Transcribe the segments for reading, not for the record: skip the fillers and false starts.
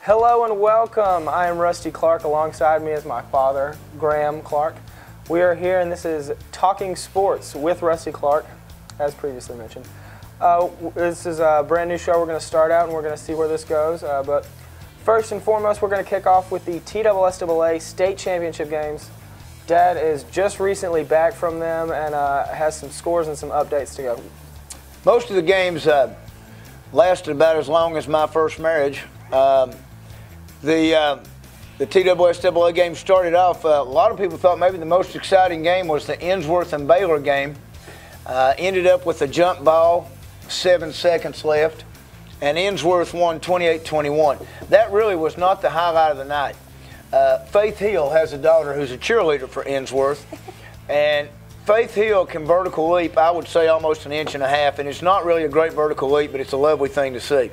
Hello and welcome. I am Rusty Clark. Alongside me is my father, Graham Clark. We are here and this is Talking Sports with Rusty Clark, as previously mentioned. This is a brand new show we're going to start out and we're going to see where this goes. But first and foremost, we're going to kick off with the TSSAA State Championship games. Dad is just recently back from them and has some scores and some updates to go. Most of the games lasted about as long as my first marriage. The TSSAA game started off, a lot of people thought maybe the most exciting game was the Innsworth and Baylor game. Ended up with a jump ball, 7 seconds left, and Innsworth won 28-21. That really was not the highlight of the night. Faith Hill has a daughter who's a cheerleader for Innsworth, and Faith Hill can vertical leap, I would say almost 1.5 inches, and it's not really a great vertical leap, but it's a lovely thing to see.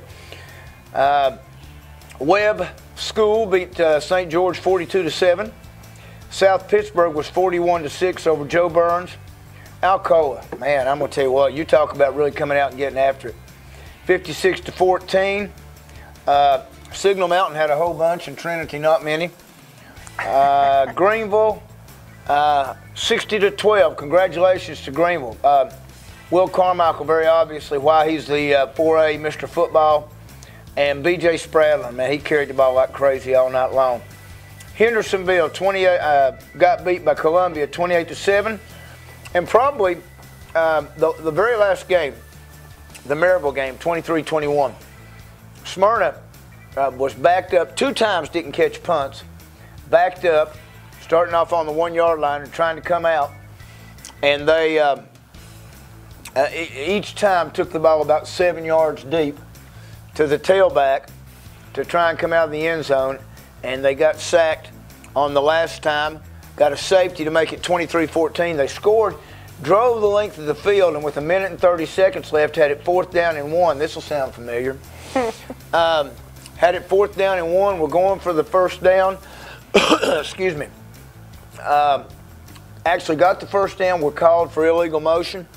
Webb School beat St. George 42-7. South Pittsburgh was 41-6 over Joe Burns. Alcoa, man, I'm going to tell you what, you talk about really coming out and getting after it. 56-14. Signal Mountain had a whole bunch and Trinity not many. Greenville, 60-12. Congratulations to Greenville. Will Carmichael, very obviously, why he's the 4A Mr. Football. And B.J. Spradlin, man, he carried the ball like crazy all night long. Hendersonville got beat by Columbia 28-7. And probably the very last game, the Maryville game, 23-21. Smyrna was backed up 2 times, didn't catch punts. Backed up, starting off on the 1-yard line and trying to come out. And they each time took the ball about 7 yards deep to the tailback to try and come out of the end zone, and they got sacked on the last time, got a safety to make it 23-14. They scored, drove the length of the field, and with 1 minute and 30 seconds left, had it 4th down and 1. This will sound familiar. Had it 4th down and 1. We're going for the first down. Excuse me. Actually got the first down. We're called for illegal motion.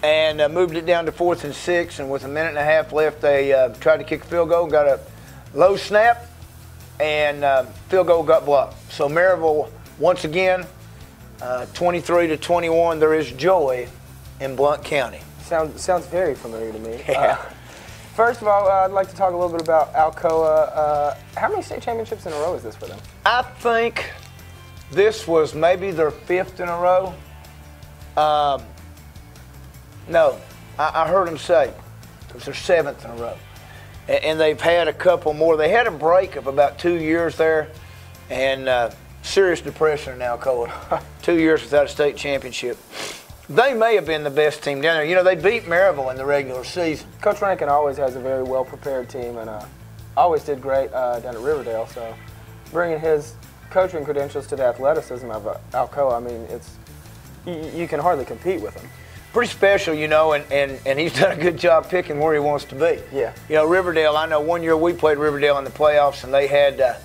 And moved it down to 4th and 6, and with 1.5 minutes left, they tried to kick a field goal, got a low snap, and field goal got blocked. So Maryville, once again, 23-21. There is joy in Blount County. Sounds very familiar to me. Yeah. First of all, I'd like to talk a little bit about Alcoa. How many state championships in a row is this for them? I think this was maybe their 5th in a row. No, I heard them say it was their 7th in a row. And they've had a couple more. They had a break of about 2 years there, and serious depression in Alcoa. 2 years without a state championship. They may have been the best team down there. You know, they beat Maryville in the regular season. Coach Rankin always has a very well-prepared team, and always did great down at Riverdale. So bringing his coaching credentials to the athleticism of Alcoa, I mean, you can hardly compete with him. Pretty special, you know, and he's done a good job picking where he wants to be. Yeah. You know, Riverdale, I know one year we played Riverdale in the playoffs, and they had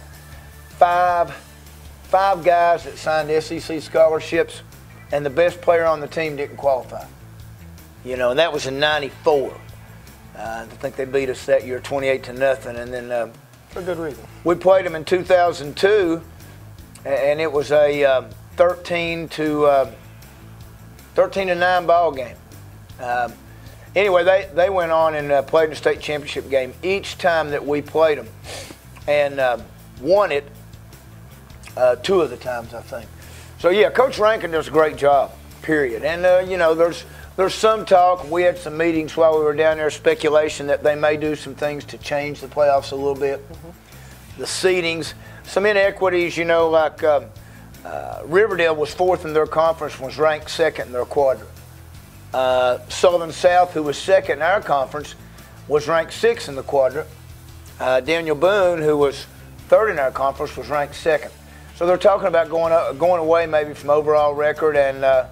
five guys that signed SEC scholarships, and the best player on the team didn't qualify. You know, and that was in '94. I think they beat us that year 28-0, and then for good reason. We played them in 2002, and it was a 13-9 ball game. Anyway, they went on and played in the state championship game each time that we played them, and won it 2 of the times, I think. So yeah, Coach Rankin does a great job, period. And you know, there's some talk. We had some meetings while we were down there, speculation that they may do some things to change the playoffs a little bit. The seedings, some inequities, you know, like Riverdale was 4th in their conference and was ranked 2nd in their quadrant. Southern South, who was 2nd in our conference, was ranked 6th in the quadrant. Daniel Boone, who was 3rd in our conference, was ranked 2nd. So they're talking about going away maybe from overall record and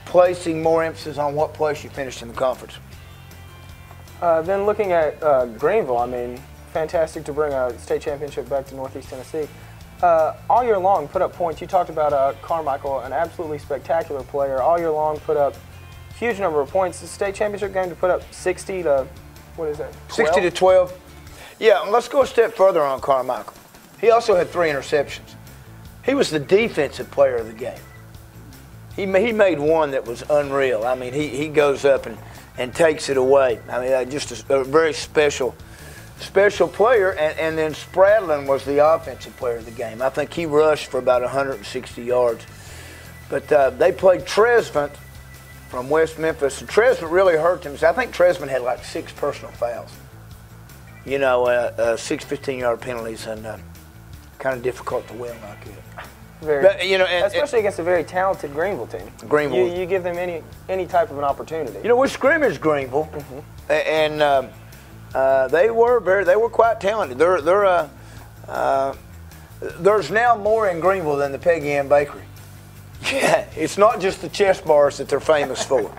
placing more emphasis on what place you finished in the conference. Then looking at Greenville, I mean, fantastic to bring a state championship back to Northeast Tennessee. All year long put up points. You talked about Carmichael, an absolutely spectacular player. All year long put up huge number of points. The state championship game to put up 60 to, what is that, 12? 60 to 12. Yeah, let's go a step further on Carmichael. He also had 3 interceptions. He was the defensive player of the game. He made one that was unreal. I mean, he goes up and takes it away. I mean, just a very special player. And then Spradlin was the offensive player of the game. I think he rushed for about 160 yards. But they played Tresvant from West Memphis. And Tresvant really hurt them. I think Tresvant had like 6 personal fouls. 6 15-yard penalties, and kind of difficult to win like that. But, especially against a very talented Greenville team. Greenville. You give them any type of an opportunity. We scrimmaged Greenville, and they were quite talented. There's now more in Greenville than the Peggy Ann Bakery. Yeah, it's not just the chess bars that they're famous for.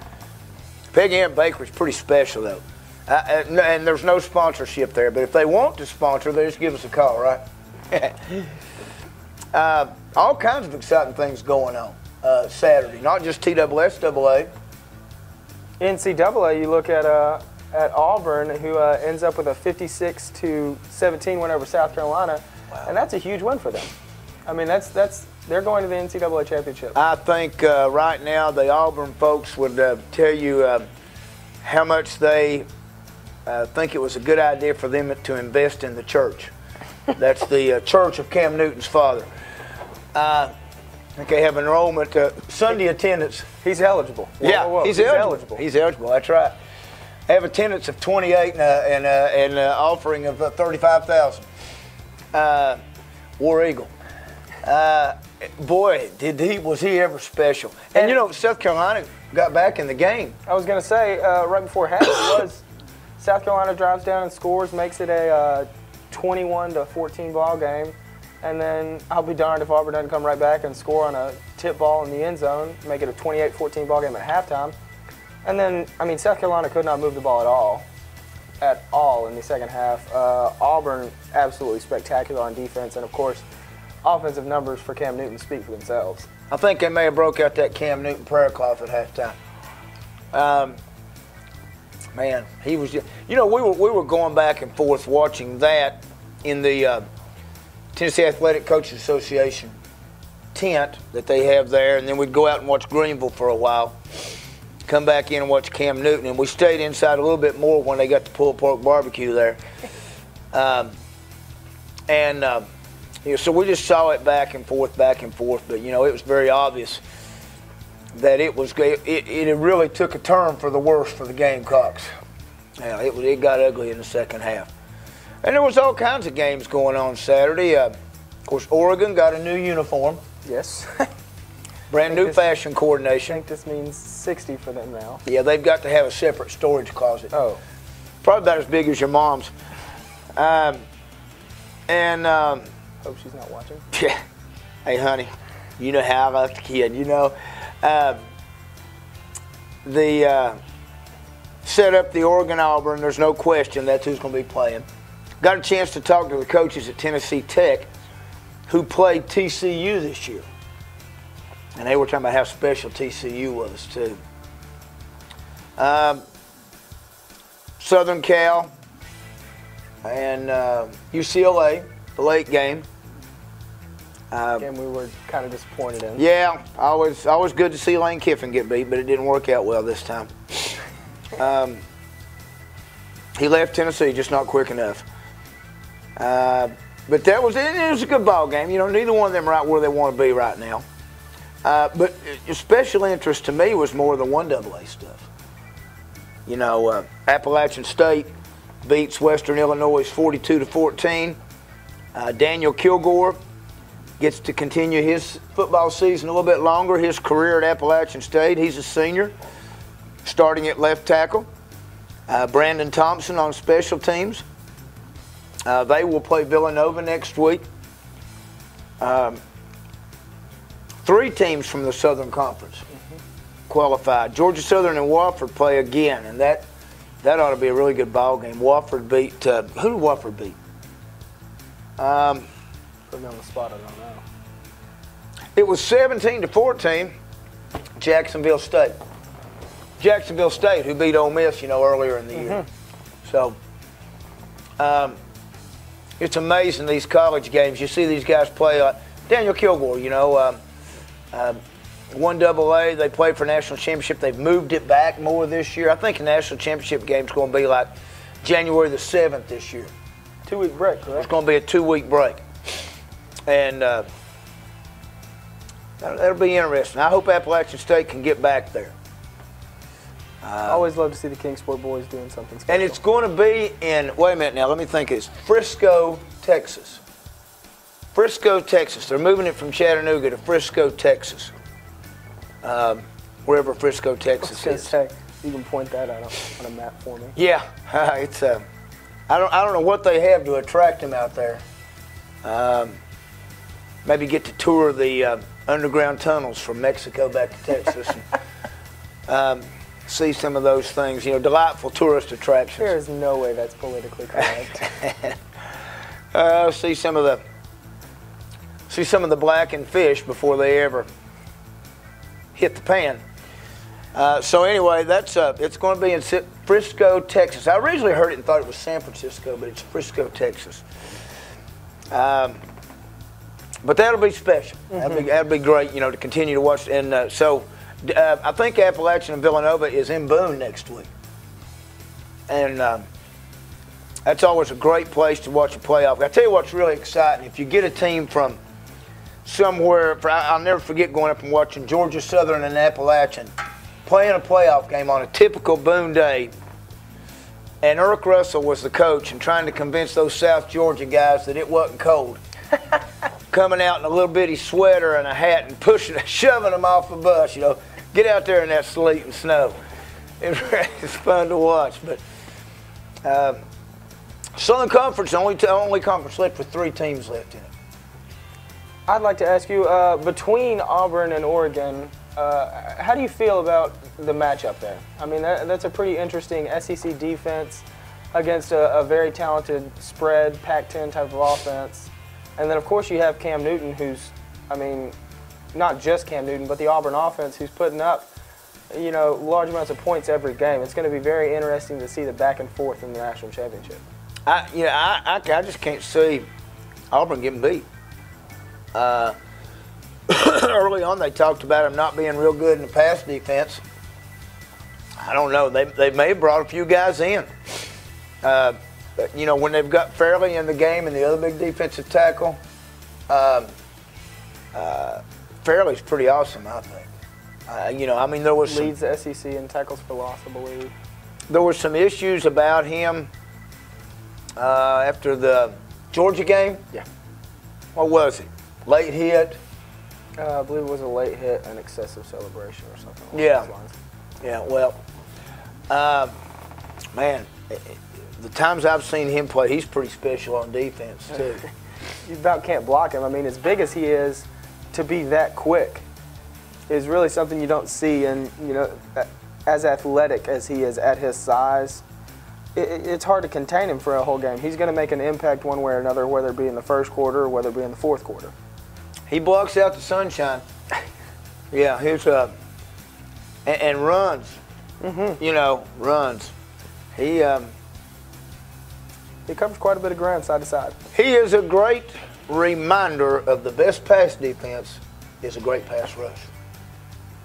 Peggy Ann Bakery's pretty special though, and there's no sponsorship there. But if they want to sponsor, they just give us a call, right? All kinds of exciting things going on Saturday, not just TSSAA. NCAA, you look at Auburn, who ends up with a 56-17 win over South Carolina, and that's a huge win for them. I mean, they're going to the NCAA championship. I think right now the Auburn folks would tell you how much they think it was a good idea for them to invest in the church. That's the church of Cam Newton's father. I think they have enrollment, Sunday attendance. He's eligible. Whoa. He's eligible. He's eligible. That's right. They have attendance of 28 and an offering of 35,000. War Eagle. Boy, was he ever special. And South Carolina got back in the game. I was going to say, right before half, it was South Carolina drives down and scores, makes it a 21-14 ball game. And then I'll be darned if Auburn doesn't come right back and score on a tip ball in the end zone, make it a 28-14 ball game at halftime. And then, South Carolina could not move the ball at all in the second half. Auburn, absolutely spectacular on defense. And, of course, offensive numbers for Cam Newton speak for themselves. I think they may have broke out that Cam Newton prayer cloth at halftime. Man, he was just, we were going back and forth watching that in the Tennessee Athletic Coaches Association tent that they have there, and then we'd go out and watch Greenville for a while, come back in and watch Cam Newton, and we stayed inside a little bit more when they got the pulled pork barbecue there. So we just saw it back and forth, but it was very obvious that it really took a turn for the worse for the Gamecocks. Yeah, it got ugly in the second half. And there was all kinds of games going on Saturday. Of course, Oregon got a new uniform. Yes. Brand new fashion coordination. I think this means 60 for them now. Yeah, they've got to have a separate storage closet. Oh. Probably about as big as your mom's. Hope she's not watching. Yeah. Hey, honey, you know how I love the kid, set up the Oregon-Auburn. There's no question that's who's going to be playing. Got a chance to talk to the coaches at Tennessee Tech who played TCU this year. And they were talking about how special TCU was, too. Southern Cal and UCLA, the late game. And we were kind of disappointed in. Yeah, always good to see Lane Kiffin get beat, but it didn't work out well this time. He left Tennessee just not quick enough. But it was a good ball game. Neither one of them are right where they want to be right now. But special interest to me was more the 1AA stuff. Appalachian State beats Western Illinois 42-14. Daniel Kilgore gets to continue his football season a little bit longer, his career at Appalachian State. He's a senior, starting at left tackle. Brandon Thompson on special teams. They will play Villanova next week. 3 teams from the Southern Conference qualified. Georgia Southern and Wofford play again, and that ought to be a really good ball game. Wofford beat who did Wofford beat? Put me on the spot, I don't know. It was 17-14, Jacksonville State. Jacksonville State, who beat Ole Miss, earlier in the year. So, it's amazing, these college games. You see these guys play. Daniel Kilgore, you know, 1AA, they played for national championship. They've moved it back more this year. I think the national championship game's going to be like January the 7th this year. 2-week break, correct? It's going to be a 2-week break. And that'll be interesting. I hope Appalachian State can get back there. I always love to see the Kingsport boys doing something special. And it's going to be in, wait a minute now, let me think. It's Frisco, Texas. Frisco, Texas. They're moving it from Chattanooga to Frisco, Texas. Wherever Frisco, Texas is. Say, you can point that out on a map for me. Yeah, it's I don't know what they have to attract them out there. Maybe get to tour the underground tunnels from Mexico back to Texas. And, see some of those things, you know, delightful tourist attractions. There is no way that's politically correct. See some of the blackened fish before they ever hit the pan. So anyway, that's it's going to be in Frisco, Texas. I originally heard it and thought it was San Francisco, but it's Frisco, Texas. But that'll be special. Mm-hmm. That'll be great, you know, to continue to watch. And so. I think Appalachian and Villanova is in Boone next week. And that's always a great place to watch a playoff. I tell you what's really exciting. If you get a team from somewhere, I'll never forget going up and watching Georgia Southern and Appalachian playing a playoff game on a typical Boone day. And Irk Russell was the coach and trying to convince those South Georgia guys that it wasn't cold. Coming out in a little bitty sweater and a hat and shoving them off the bus, you know. Get out there in that sleet and snow. It's fun to watch. But Southern Conference, only conference left with 3 teams left in it. I'd like to ask you, between Auburn and Oregon, how do you feel about the matchup there? I mean, that's a pretty interesting SEC defense against a very talented spread, Pac-10 type of offense. And then, of course, you have Cam Newton, who's, I mean, not just Cam Newton, but the Auburn offense, who's putting up, you know, large amounts of points every game. It's going to be very interesting to see the back and forth in the national championship. I just can't see Auburn getting beat. Early on, they talked about him not being real good in the pass defense. I don't know. They may have brought a few guys in. You know, when they've got Fairley in the game and the other big defensive tackle, Fairley's pretty awesome, I think. You know, I mean, there was leads the SEC in tackles for loss, I believe. There were some issues about him after the Georgia game. Yeah. What was it? Late hit. I believe it was a late hit and excessive celebration or something. Yeah. Yeah. Well, man. The times I've seen him play, he's pretty special on defense, too. You about can't block him. I mean, as big as he is, to be that quick is really something you don't see. And, you know, as athletic as he is at his size, it's hard to contain him for a whole game. He's going to make an impact one way or another, whether it be in the first quarter or whether it be in the fourth quarter. He blocks out the sunshine. Yeah, here's and runs. Mm-hmm. You know, runs. He covers quite a bit of ground side to side. He is a great reminder of the best pass defense is a great pass rush.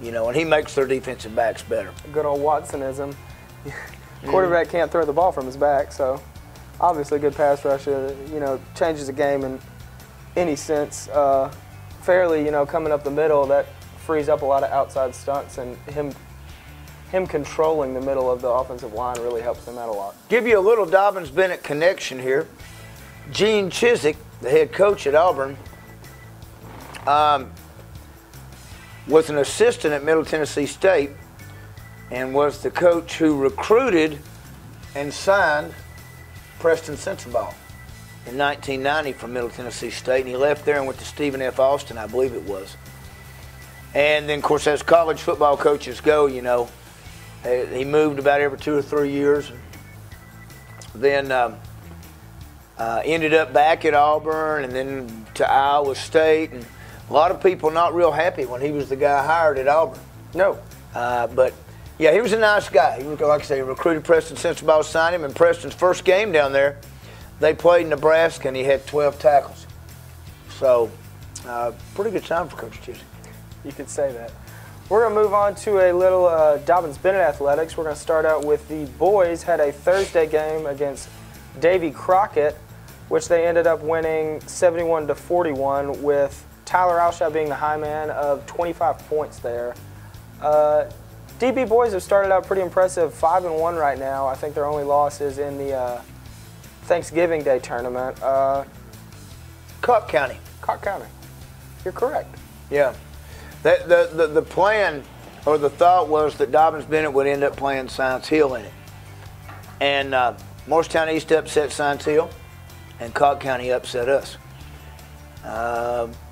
You know, and he makes their defensive backs better. Good old Watsonism. Quarterback can't throw the ball from his back, so obviously a good pass rush, you know, changes the game in any sense. Fairly, you know, coming up the middle, that frees up a lot of outside stunts, and him controlling the middle of the offensive line really helps them out a lot. Give you a little Dobbins-Bennett connection here. Gene Chizik, the head coach at Auburn, was an assistant at Middle Tennessee State and was the coach who recruited and signed Preston Sensabaugh in 1990 from Middle Tennessee State. And he left there and went to Stephen F. Austin, I believe it was. And then, of course, as college football coaches go, you know, he moved about every 2 or 3 years. And then ended up back at Auburn and then to Iowa State. And a lot of people not real happy when he was the guy hired at Auburn. No. But, yeah, he was a nice guy. He was, like I say, he recruited Preston Sensabaugh, signed him, and Preston's first game down there, they played Nebraska, and he had 12 tackles. So, pretty good time for Coach Chisholm. You could say that. We're going to move on to a little Dobyns-Bennett athletics. We're going to start out with the boys had a Thursday game against Davy Crockett, which they ended up winning 71-41 with Tyler Alshot being the high man of 25 points there. DB boys have started out pretty impressive, 5-1 right now. I think their only loss is in the Thanksgiving Day tournament. Cobb County. Cobb County. You're correct. Yeah. The plan or the thought was that Dobyns-Bennett would end up playing Science Hill in it. And Morristown East upset Science Hill, and Cobb County upset us.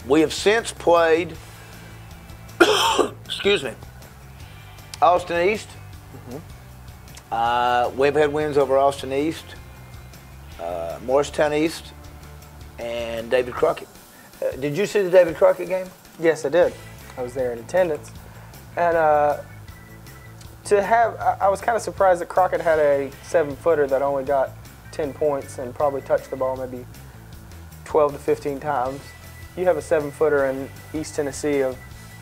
We have since played, excuse me, Austin East. We've had wins over Austin East, Morristown East, and David Crockett. Did you see the David Crockett game? Yes, I did. I was there in attendance. And I was kind of surprised that Crockett had a 7-footer that only got 10 points and probably touched the ball maybe 12 to 15 times. You have a 7-footer in East Tennessee of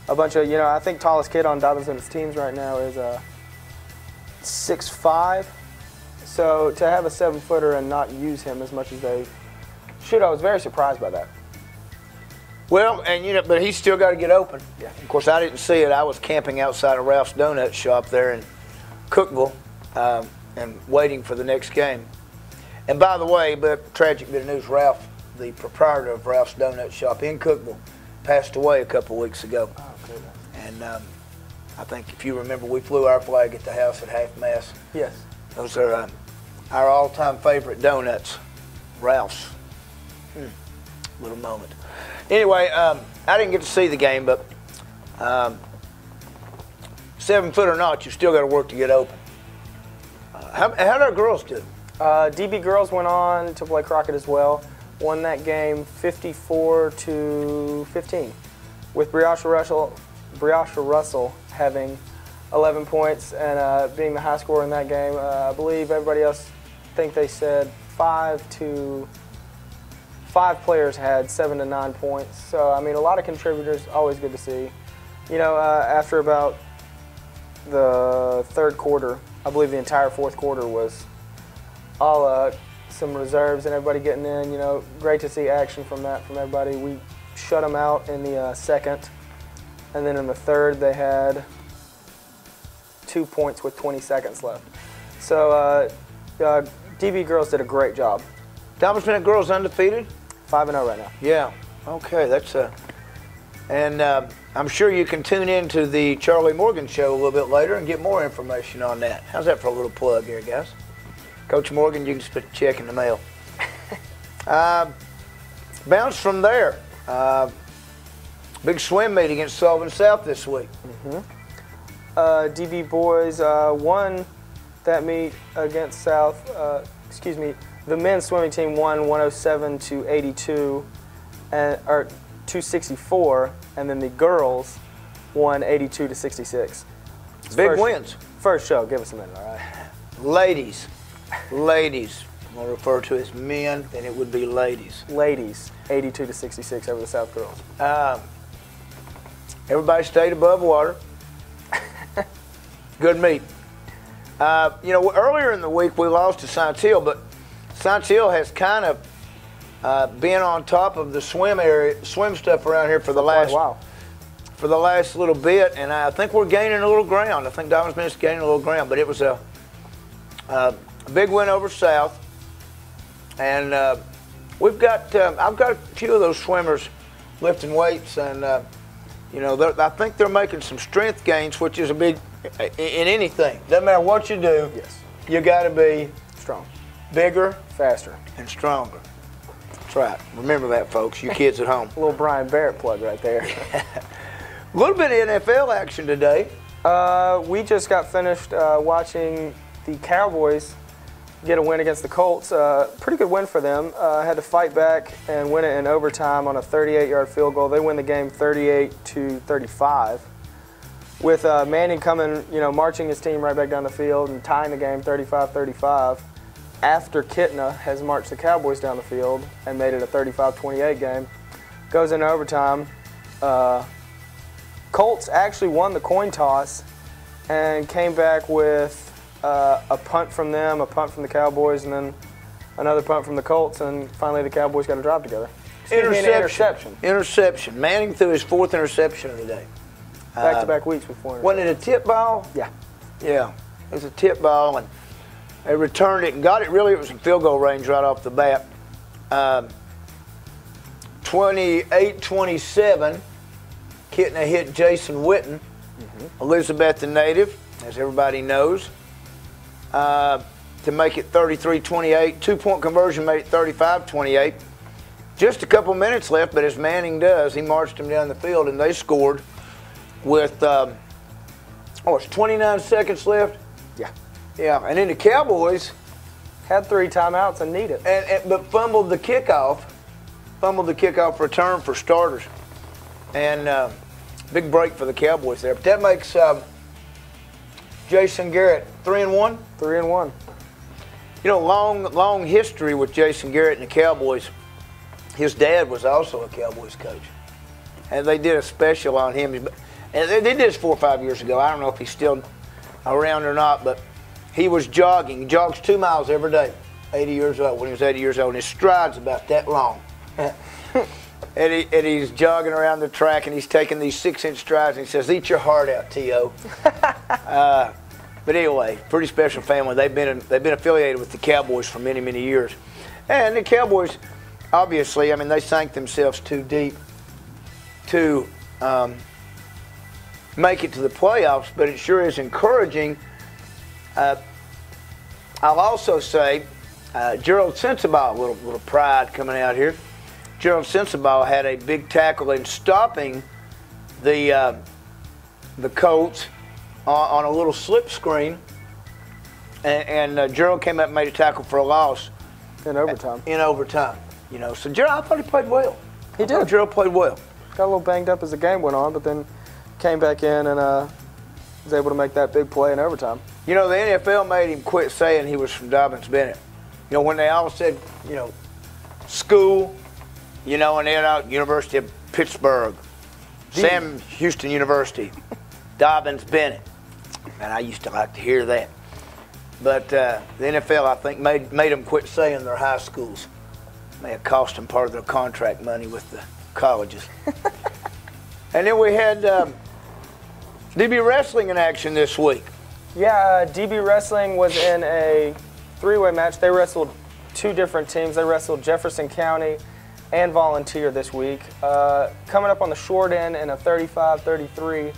a bunch of, I think tallest kid on Dobyns-Bennett's teams right now is 6'5". So to have a 7-footer and not use him as much as they should, I was very surprised by that. Well, and but he's still got to get open. Yeah. Of course, I didn't see it. I was camping outside of Ralph's Donut Shop there in Cookeville and waiting for the next game. And by the way, but tragic bit of news, Ralph, the proprietor of Ralph's Donut Shop in Cookeville, passed away a couple of weeks ago. Oh, goodness. And I think if you remember, we flew our flag at the house at half-mast. Yes. Those are our all-time favorite donuts, Ralph's. Little moment. Anyway, I didn't get to see the game, but 7-foot or not, you still got to work to get open. How did our girls do? DB girls went on to play Crockett as well. Won that game 54-15, with Briasha Russell having 11 points and being the high scorer in that game. I believe everybody else, they said 5 players had 7 to 9 points. So, I mean, a lot of contributors, always good to see. After about the third quarter, I believe the entire fourth quarter was all some reserves and everybody getting in. Great to see action from everybody. We shut them out in the second, and then in the third they had 2 points with 20 seconds left. So DB girls did a great job. Dobyns-Bennett girls undefeated? 5-0 right now. Yeah. Okay, that's and I'm sure you can tune in to the Charlie Morgan show a little bit later and get more information on that. How's that for a little plug here, guys? Coach Morgan, you can just put a check in the mail. Bounce from there. Big swim meet against Sullivan South this week. DB boys won that meet against South. The men's swimming team won 107-82, or 264, and then the girls won 82-66. Big wins. First show. Give us a minute, all right? Ladies. I'm going to refer to as men, then it would be ladies. Ladies, 82-66 over the South girls. Everybody stayed above water. Good meet. Earlier in the week we lost to Science Hill, but Science Hill has kind of been on top of the swim stuff around here for the last little bit, and I think we're gaining a little ground. I think Dobyns-Bennett's gaining a little ground, but it was a big win over South, and I've got a few of those swimmers lifting weights, and I think they're making some strength gains, which is a big in anything. Doesn't matter what you do. Yes. You got to be strong, bigger, faster, and stronger. That's right. Remember that, folks. You kids at home. A little Brian Barrett plug right there. A little bit of NFL action today. We just got finished watching the Cowboys get a win against the Colts. Pretty good win for them. Had to fight back and win it in overtime on a 38-yard field goal. They win the game 38-35. With Manning coming, marching his team right back down the field and tying the game 35-35. after Kitna has marched the Cowboys down the field and made it a 35-28 game. Goes into overtime. Colts actually won the coin toss and came back with a punt from them, a punt from the Cowboys, and then another punt from the Colts, and finally the Cowboys got a drive together. Interception. Manning threw his 4th interception of the day. Back-to-back weeks with 4 interceptions. Wasn't it a tip ball? Yeah. Yeah, it was a tip ball, and they returned it and got it. Really, it was in field goal range right off the bat. 28-27, Kitna hit Jason Witten, Elizabethan native, as everybody knows, to make it 33-28. 2-point conversion made it 35-28. Just a couple minutes left, but as Manning does, he marched them down the field, and they scored with, it's 29 seconds left? Yeah. Yeah, and then the Cowboys had 3 timeouts and need it. But fumbled the kickoff return for starters. And big break for the Cowboys there. But that makes Jason Garrett 3-1? 3-1. You know, long history with Jason Garrett and the Cowboys. His dad was also a Cowboys coach. And they did a special on him. And they did this 4 or 5 years ago. I don't know if he's still around or not, but he was jogging. He jogs 2 miles every day, 80 years old, when he was 80 years old. And his stride's about that long. and he's jogging around the track, and he's taking these 6-inch strides, and he says, "Eat your heart out, T.O." But anyway, pretty special family. They've been affiliated with the Cowboys for many, many years. And the Cowboys, obviously, I mean, they sank themselves too deep to make it to the playoffs, but it sure is encouraging. I'll also say Gerald Sensabaugh, little pride coming out here. Gerald Sensabaugh had a big tackle in stopping the Colts on a little slip screen, and Gerald came up and made a tackle for a loss in overtime. You know, so Gerald, I thought he played well. He did. Gerald played well. Got a little banged up as the game went on, but then came back in and was able to make that big play in overtime. You know, the NFL made him quit saying he was from Dobbins-Bennett. You know, when they all said, you know, school, you know, and they're out University of Pittsburgh, Sam Houston University, Dobbins-Bennett. And I used to like to hear that. But the NFL, I think, made them quit saying their high schools. May have cost them part of their contract money with the colleges. And then we had DB Wrestling in action this week. Yeah, DB Wrestling was in a 3-way match. They wrestled 2 different teams. They wrestled Jefferson County and Volunteer this week. Coming up on the short end in a 35-33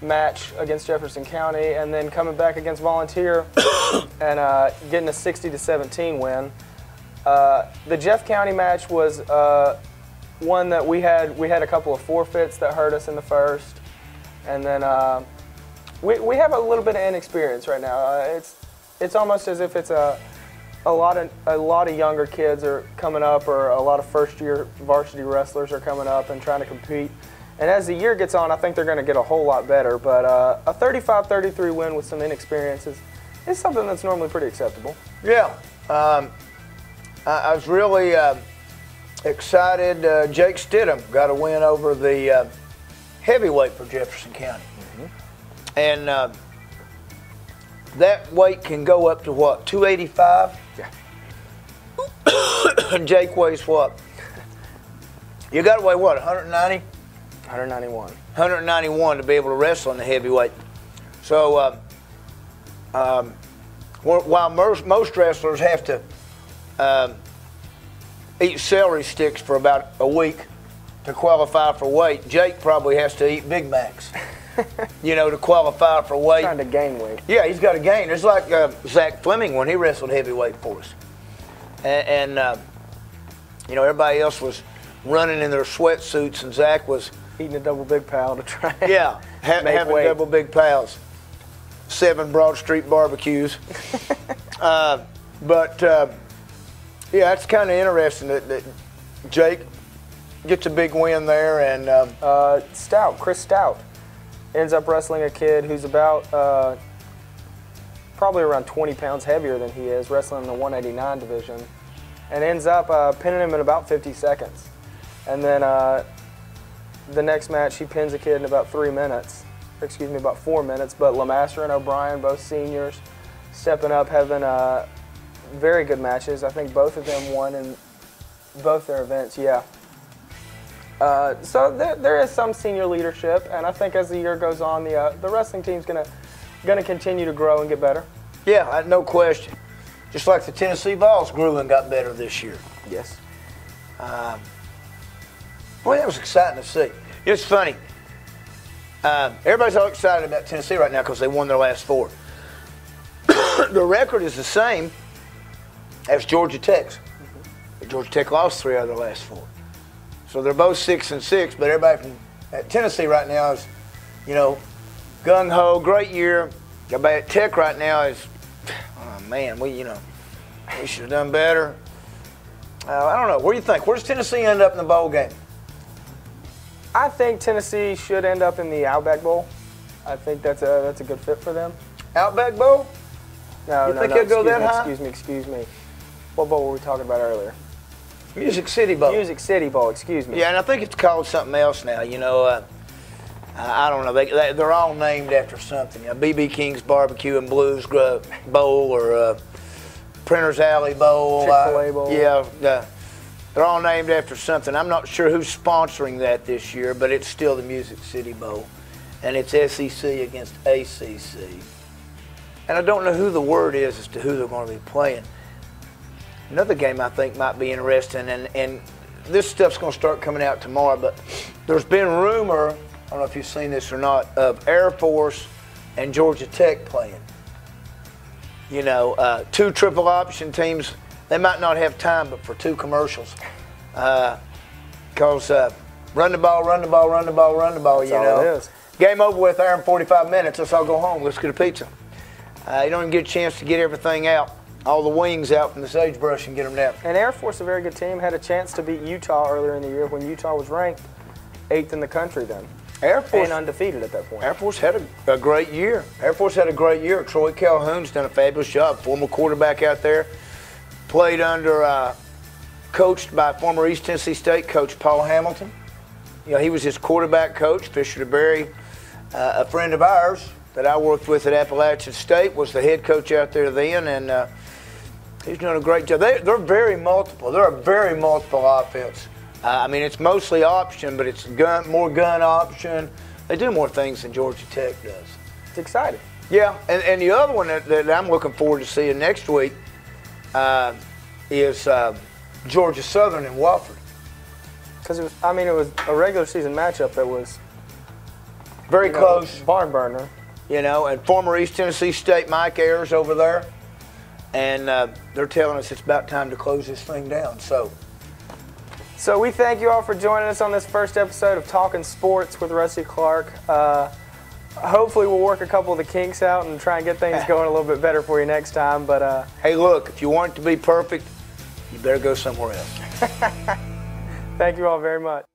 match against Jefferson County, and then coming back against Volunteer and getting a 60-17 win. The Jeff County match was one that we had a couple of forfeits that hurt us in the first, and then we have a little bit of inexperience right now. It's almost as if it's a lot of younger kids are coming up, or a lot of first-year varsity wrestlers are coming up and trying to compete. And as the year gets on, I think they're going to get a whole lot better. But a 35-33 win with some inexperience is something that's normally pretty acceptable. Yeah. I was really excited. Jake Stidham got a win over the heavyweight for Jefferson County. And that weight can go up to what, 285? Yeah. Jake weighs what? You got to weigh what, 190? 191. 191 to be able to wrestle in the heavyweight. So while most wrestlers have to eat celery sticks for about a week to qualify for weight, Jake probably has to eat Big Macs, you know, to qualify for weight. Trying to gain weight. Yeah, he's got to gain. It's like Zach Fleming when he wrestled heavyweight for us. And you know, everybody else was running in their sweatsuits, and Zach was eating a double Big Pal to try. Yeah, having weight. double Big Pals, 7 Broad Street barbecues. Yeah, it's kind of interesting that Jake gets a big win there, and Chris Stout ends up wrestling a kid who's about probably around 20 pounds heavier than he is, wrestling in the 189 division, and ends up pinning him in about 50 seconds. And then the next match, he pins a kid in about 3 minutes. Excuse me, about 4 minutes. But Lamaster and O'Brien, both seniors, stepping up, having very good matches. I think both of them won in both their events, yeah. So there is some senior leadership, and I think as the year goes on, the wrestling team's gonna continue to grow and get better. Yeah, no question. Just like the Tennessee Vols grew and got better this year. Yes. Well, that was exciting to see. It's funny. Everybody's all excited about Tennessee right now because they won their last 4. The record is the same as Georgia Tech's. Georgia Tech lost 3 out of their last 4. So they're both 6-6, but everybody from at Tennessee right now is, gung-ho, great year. Everybody at Tech right now is, oh man, we should have done better. I don't know. What do you think? Where does Tennessee end up in the bowl game? I think Tennessee should end up in the Outback Bowl. I think that's a good fit for them. Outback Bowl? No, you think he'll go that high? Excuse me. What bowl were we talking about earlier? Music City Bowl. Music City Bowl, excuse me. Yeah, and I think it's called something else now. I don't know. They're all named after something. B.B. King's Barbecue and Blues Bowl or Printer's Alley Bowl. Chick-fil-A Bowl. Yeah, they're all named after something. I'm not sure who's sponsoring that this year, but it's still the Music City Bowl. And it's SEC against ACC. And I don't know who the word is as to who they're going to be playing. Another game I think might be interesting, and this stuff's going to start coming out tomorrow, but there's been rumor, I don't know if you've seen this or not, of Air Force and Georgia Tech playing. 2 triple option teams, they might not have time, but for 2 commercials. Because run the ball, run the ball, run the ball, run the ball, That's all it is. Game over with there in 45 minutes. Let's all go home. Let's get a pizza. You don't even get a chance to get everything out, all the wings out from the sagebrush and get them down. And Air Force, a very good team, had a chance to beat Utah earlier in the year when Utah was ranked 8th in the country then. Air Force, and undefeated at that point. Air Force had a great year. Air Force had a great year. Troy Calhoun's done a fabulous job. Former quarterback out there. Played under, coached by former East Tennessee State coach Paul Hamilton. He was his quarterback coach. Fisher DeBerry, a friend of ours that I worked with at Appalachian State, was the head coach out there then, and he's doing a great job. They're very multiple. They're a very multiple offense. It's mostly option, but it's more gun option. They do more things than Georgia Tech does. It's exciting. Yeah, and the other one that I'm looking forward to seeing next week is Georgia Southern and Wofford. Because it was a regular season matchup that was very close, barn burner. And former East Tennessee State Mike Ayers over there, and they're telling us it's about time to close this thing down. So we thank you all for joining us on this first episode of Talkin' Sports with Rusty Clark. Hopefully we'll work a couple of the kinks out and try and get things going a little bit better for you next time. But hey, look, if you want it to be perfect, you better go somewhere else. Thank you all very much.